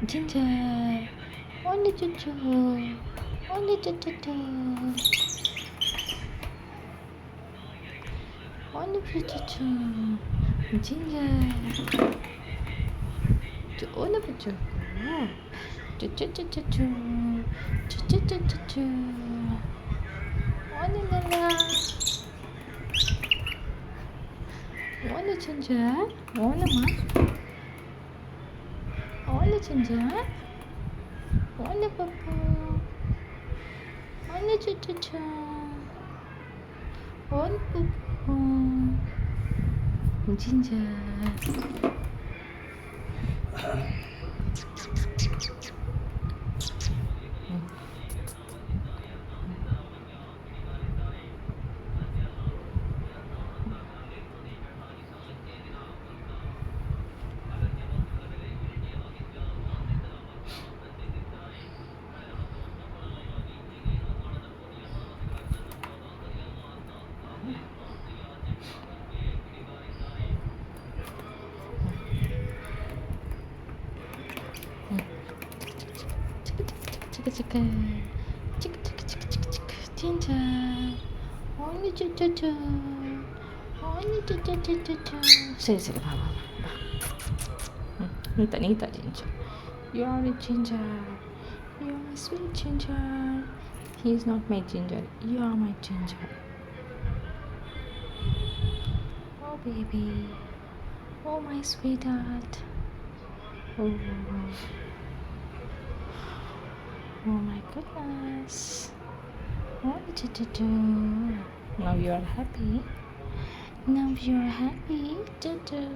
Ginger. Only choo. Only choo. Only choo. Ginger. Only choo. Choo. Only Lala. Only Ginger. Only Ma. Only Ginger. Only Papa. Only choo. Only Papa. Ginger. Chicka. Ginger. Only choo. Only choo. Say, ba. Nita, Ginger. You are a Ginger. You are a sweet Ginger. He is not my Ginger. You are my Ginger. Oh, baby. Oh, my sweetheart. Oh. Oh my goodness. What did you do? Now you are happy. Now you are happy. Chicka.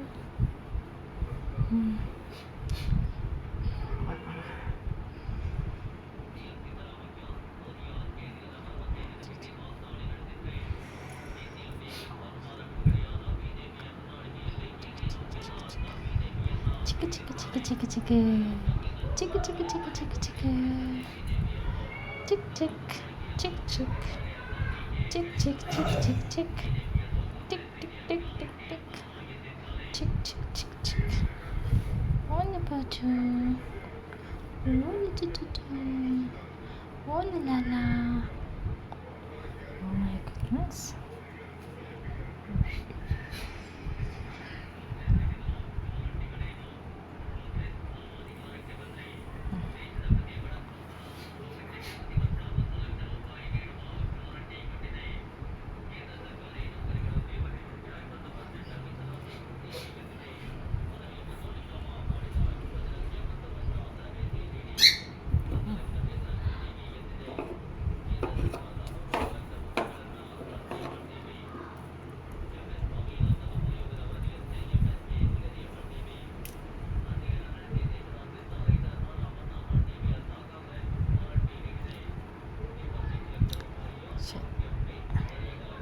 Chick. Tick. On the butter. On the Lala. Oh my goodness.